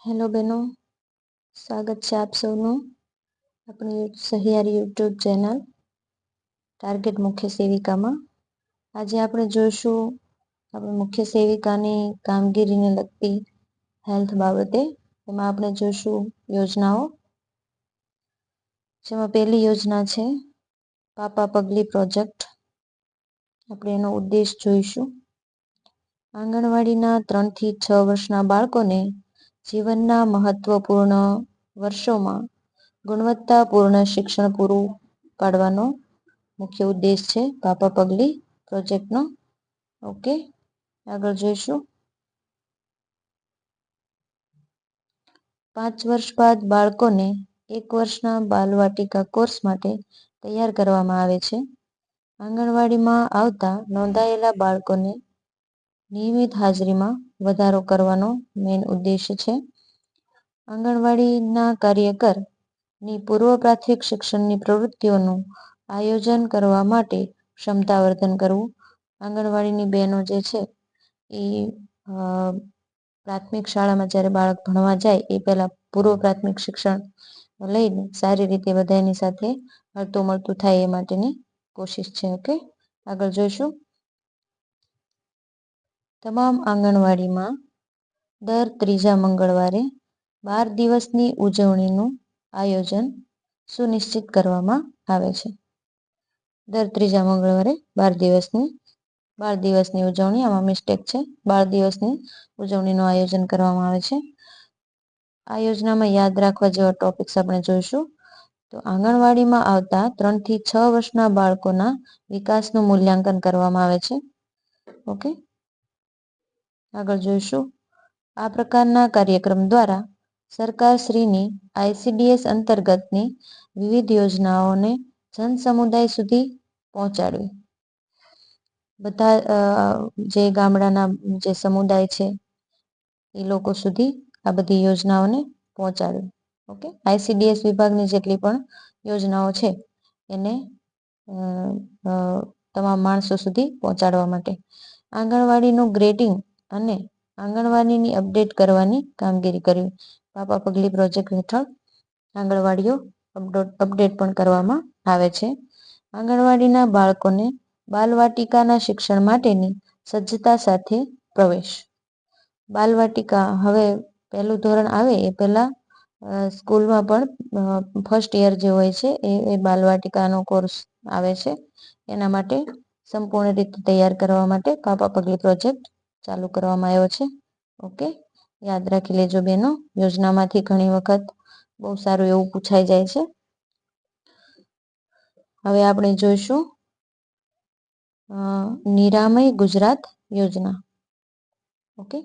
Hello બહેનો, સ્વાગત છે આપ સૌનું આપણી સહિયારી યુટ્યુબ ચેનલ ટાર્ગેટ મુખ્ય સેવિકામાં. આજે આપણે જોઈશું આપણે મુખ્ય સેવિકાની કામગીરીને લગતી હેલ્થ બાબતે. એમાં આપણે જોઈશું યોજનાઓ, જેમાં પહેલી યોજના છે પાપા પગલી પ્રોજેક્ટ. આપણે એનો ઉદ્દેશ જોઈશું. આંગણવાડીના 3 થી 6 વર્ષના બાળકોને જીવનના મહત્વપૂર્ણ વર્ષોમાં ગુણવત્તાપૂર્ણ શિક્ષણ પૂરું પાડવાનો મુખ્ય ઉદ્દેશ છે પાપા પગલી પ્રોજેક્ટનો. ઓકે, આગળ જોઈશું. 5 વર્ષ બાદ બાળકોને 1 વર્ષના બાલવાટિકા કોર્સ માટે તૈયાર કરવામાં આવે છે. આંગણવાડીમાં આવતા નોંધાયેલા બાળકોને નિયમિત હાજરીમાં વધારો કરવાનો મેઇન ઉદ્દેશ છે. આંગણવાડીના કાર્યકરની પૂર્વ પ્રાથમિક શિક્ષણની પ્રવૃત્તિઓનું આયોજન કરવા માટે ક્ષમતાવર્ધન કરવું. આંગણવાડીની બહેનો જે છે એ પ્રાથમિક શાળામાં જ્યારે બાળક ભણવા જાય એ પહેલાં પૂર્વ પ્રાથમિક શિક્ષણ લઈને સારી રીતે બધાની સાથે હળતું મળતું થાય એ માટેની કોશિશ છે. ઓકે, આગળ જોઈશું. તમામ આંગણવાડીમાં દર ત્રીજા મંગળવારે 12 દિવસની ઉજવણીનું આયોજન સુનિશ્ચિત કરવામાં આવે છે. દર ત્રીજા મંગળવારે 12 દિવસની ઉજવણી, આમાં મિસ્ટેક છે, 12 દિવસની ઉજવણીનું આયોજન કરવામાં આવે છે. આ યોજનામાં યાદ રાખવા જેવા ટોપિક્સ આપણે જોઈશું. તો આંગણવાડીમાં આવતા 3 થી 6 વર્ષના બાળકોના વિકાસનું મૂલ્યાંકન કરવામાં આવે છે. ઓકે, આગળ જોઈશું. આ પ્રકારના કાર્યક્રમ દ્વારા સરકારશ્રીની ICDS અંતર્ગતની વિવિધ યોજનાઓને જન સમુદાય સુધી પહોંચાડવી. બધા જે ગામડાના જે સમુદાય છે એ લોકો સુધી આ બધી યોજનાઓને પહોંચાડવી. ઓકે, ICDS વિભાગની જેટલી પણ યોજનાઓ છે એને તમામ માણસો સુધી પહોંચાડવા માટે આંગણવાડીનું ગ્રેડિંગ અને આંગણવાડીની અપડેટ કરવાની કામગીરી કરવી. પાપા પગલી પ્રોજેક્ટ હેઠળ આંગણવાડીઓ અપડેટ પણ કરવામાં આવે છે. આંગણવાડીના બાળકોને બાલવાટિકાના શિક્ષણ માટેની સજ્જતા સાથે પ્રવેશ. બાલવાટિકા હવે પહેલું ધોરણ આવે એ પહેલાં સ્કૂલમાં પણ ફર્સ્ટ યર જે હોય છે એ બાલવાટિકાનો કોર્સ આવે છે. એના માટે સંપૂર્ણ રીતે તૈયાર કરવા માટે પાપા પગલી પ્રોજેક્ટ ચાલુ કરવામાં આવ્યો છે. ઓકે, યાદ રાખી લેજો બેનો, યોજનામાંથી ઘણી વખત બહુ સારું એવું પૂછાઈ જાય છે. હવે આપણે જોઈશું નિરામય ગુજરાત યોજના. ઓકે,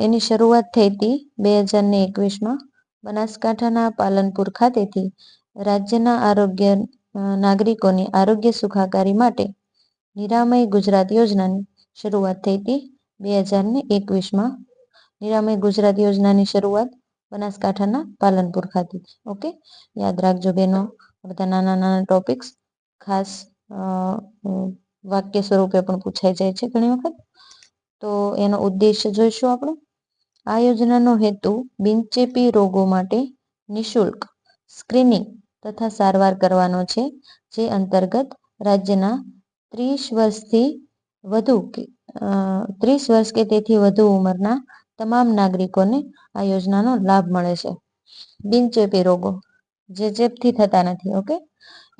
એની શરૂઆત થઈ હતી 2021માં બનાસકાંઠાના પાલનપુર ખાતેથી. રાજ્યના આરોગ્ય નાગરિકોની આરોગ્ય સુખાકારી માટે નિરામય ગુજરાત યોજનાની શરૂઆત થઈ હતી 2021માં. નિરામય ગુજરાત યોજનાની શરૂઆત બનાસકાંઠાના પાલનપુર ખાતેથી. ઓકે, યાદ રાખજો બેનો, બધા નાના નાના ટોપિક્સ ખાસ વાક્ય સ્વરૂપે પણ પૂછાઈ જાય છે ઘણી વખત. તો એનો ઉદ્દેશ્ય જોઈશું આપણે. આ યોજનાનો હેતુ બિનચેપી રોગો માટે નિઃશુલ્ક સ્ક્રીનિંગ તથા સારવાર કરવાનો છે, જે અંતર્ગત રાજ્યના 30 વર્ષ કે તેથી વધુ ઉંમરના તમામ નાગરિકોને આ યોજનાનો લાભ મળે છે. બિનચેપી રોગો જે ચેપથી થતા નથી, ઓકે,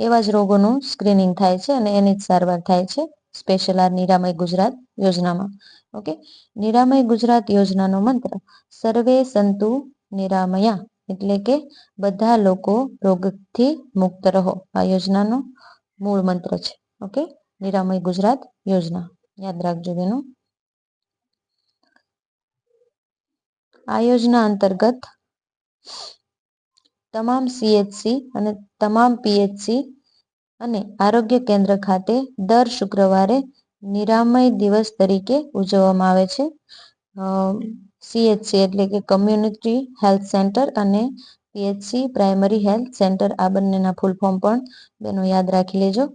એવા જ રોગોનું સ્ક્રીનિંગ થાય છે અને એની જ સારવાર થાય છે સ્પેશિયલ આ નિરામય ગુજરાત યોજનામાં. ઓકે, નિરામય ગુજરાત યોજનાનો મંત્ર સર્વે સંતુ નિરામયા, એટલે કે બધા લોકો રોગથી મુક્ત રહો. આ યોજનાનો મૂળ મંત્ર છે. ઓકે, નિરામય ગુજરાત યોજના યાદ રાખજો બેનો. આ યોજના અંતર્ગત તમામ CHC અને તમામ PHC અને આરોગ્ય કેન્દ્ર ખાતે દર શુક્રવારે નિરામય દિવસ તરીકે ઉજવવામાં આવે છે. CHC એટલે કે કમ્યુનિટી હેલ્થ સેન્ટર અને PHC પ્રાઇમરી હેલ્થ સેન્ટર, આ બંનેના ફૂલ ફોર્મ પણ બેનો યાદ રાખી લેજો.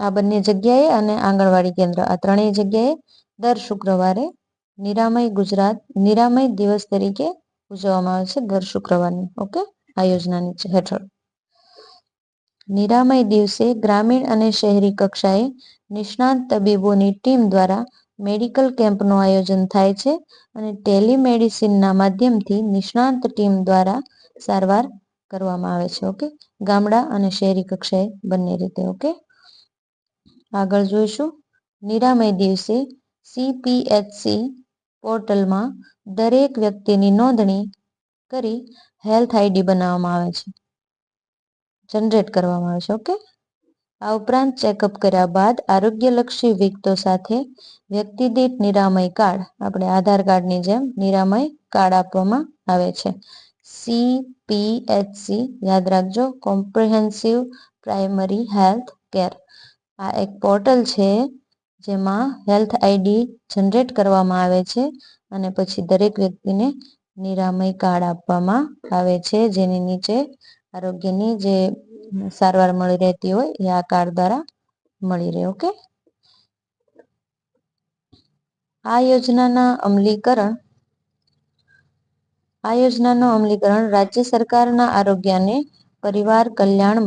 આ બંને જગ્યાએ અને આંગણવાડી કેન્દ્ર, આ ત્રણેય જગ્યાએ દર શુક્રવારે નિરામય ગુજરાત નિરામય દિવસ તરીકે ઉજવવામાં આવે છે દર શુક્રવારની. ઓકે, આ યોજનાની હેઠળ નિરામય દિવસે ગ્રામીણ અને શહેરી કક્ષાએ નિષ્ણાત તબીબોની ટીમ દ્વારા મેડિકલ કેમ્પનું આયોજન થાય છે અને ટેલિમેડિસિનના માધ્યમથી નિષ્ણાત ટીમ દ્વારા સારવાર કરવામાં આવે છે. ઓકે, ગામડા અને શહેરી કક્ષાએ બંને રીતે. ઓકે, આગળ જોઈશું. નિરામય દિવસે CPHC પોર્ટલમાં દરેક વ્યક્તિની નોંધણી કરી હેલ્થ આઈડી બનાવવામાં આવે છે, જનરેટ કરવામાં આવે છે. ઓકે, આ ઉપરાંત ચેકઅપ કર્યા બાદ આરોગ્યલક્ષી વિગતો સાથે વ્યક્તિ દીઠ નિરામય કાર્ડ, આપણે આધાર કાર્ડની જેમ નિરામય કાર્ડ આપવામાં આવે છે. CPHC યાદ રાખજો, કોમ્પ્રિહેન્સિવ પ્રાઇમરી હેલ્થ કેર. આ એક પોર્ટલ છે જેમાં હેલ્થ આઈડી જનરેટ કરવામાં આવે છે અને પછી દરેક વ્યક્તિને નિરામય કાર્ડ આપવામાં આવે છે, જેની નીચે આરોગ્યની જે સારવાર મળી રહેતી હોય એ આ કાર્ડ દ્વારા મળી રહે. ઓકે, આ યોજનાનું અમલીકરણ રાજ્ય સરકારના આરોગ્ય અને પરિવાર કલ્યાણ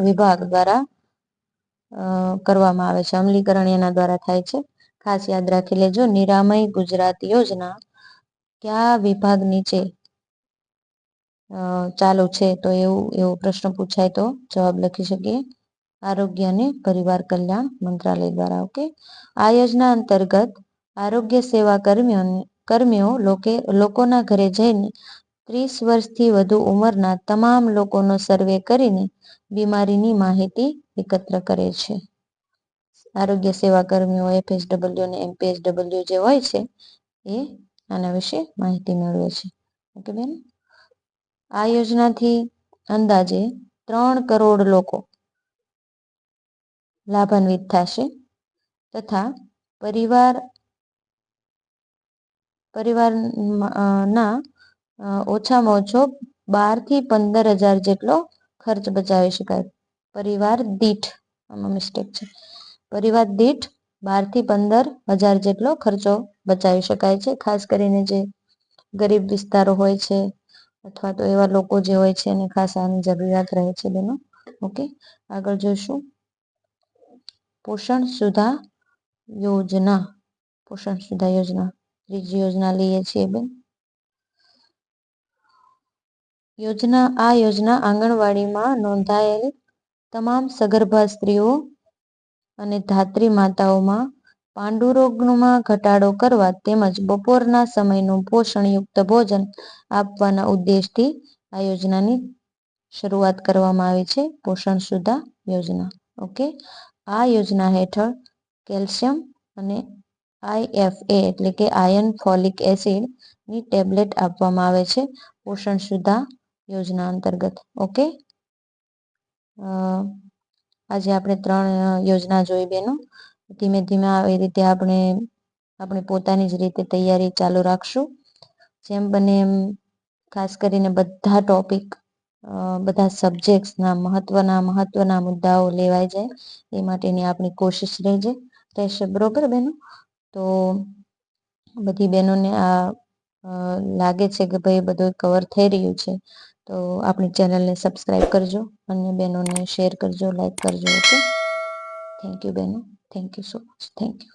વિભાગ દ્વારા કરવામાં આવે છે. અમલીકરણ એના દ્વારા થાય છે. ખાસ યાદ રાખી લેજો, નિરામય ગુજરાત યોજના કયા વિભાગ નીચે ચાલુ છે? તો એવો પ્રશ્ન પૂછાય તો જવાબ લખી શકીએ, આરોગ્ય અને પરિવાર કલ્યાણ મંત્રાલય દ્વારા. ઓકે, આ યોજના અંતર્ગત આરોગ્ય સેવા કર્મીઓ લોકોના ઘરે જઈને 30 વર્ષથી વધુ ઉંમરના તમામ લોકોનો સર્વે કરીને બીમારીની માહિતી એકત્ર કરે છે. આરોગ્ય સેવા કર્મીઓ FSW અને MPSW જે હોય છે એ આના વિશે માહિતી મેળવે છે. ઓકે બેન, આ યોજનાથી અંદાજે 3 કરોડ લોકો લાભાન્વિત થશે તથા પરિવારના ઓછામાં ઓછો 12 થી 15,000 જેટલો ખર્ચ બચાવી શકાય. પરિવાર દીઠ, આમાં મિસ્ટેક છે, પરિવાર દીઠ 12 થી 15,000 જેટલો ખર્ચો બચાવી શકાય છે. ખાસ કરીને જે ગરીબ વિસ્તારો હોય છે અથવા તો એવા લોકો જે હોય છે એને ખાસ આની જરૂરિયાત રહે છે બેનો. ઓકે, આગળ જોઈશું. પોષણ સુધા યોજના. ત્રીજી યોજના લઈએ છીએ બેન. આ યોજના આંગણવાડીમાં નોંધાયેલ તમામ સગર્ભા સ્ત્રીઓ અને ધાત્રી માતાઓમાં પાંડુરોગમાં ઘટાડો કરવા તેમજ બપોરના સમયનું પોષણયુક્ત ભોજન આપવાના ઉદ્દેશથી આ યોજનાની શરૂઆત કરવામાં આવી છે, પોષણ સુધા યોજના. ઓકે, આ યોજના હેઠળ કેલ્શિયમ અને IFA એટલે કે આયર્ન ફોલિક એસિડની ટેબ્લેટ આપવામાં આવે છે પોષણ સુધા યોજના અંતર્ગત. ઓકે, આજે આપણે 3 યોજના જોઈ બેનો. ધીમે ધીમે આવી રીતે આપણે પોતાની જ રીતે તૈયારી ચાલુ રાખશું. જેમ બને એમ ખાસ કરીને બધા ટોપિક, બધા સબ્જેક્ટ્સના મહત્વના મુદ્દાઓ લેવાઈ જાય એ માટેની આપણી કોશિશ રહેશે. બરોબર બેનો? તો બધી બહેનોને આ લાગે છે કે ભાઈ બધું કવર થઈ રહ્યું છે, તો આપણી ચેનલને સબસ્ક્રાઈબ કરજો, અન્ય બહેનોને શેર કરજો, લાઈક કરજો. ઓકે, થેન્ક યુ બહેનો, thank you so much, thank you.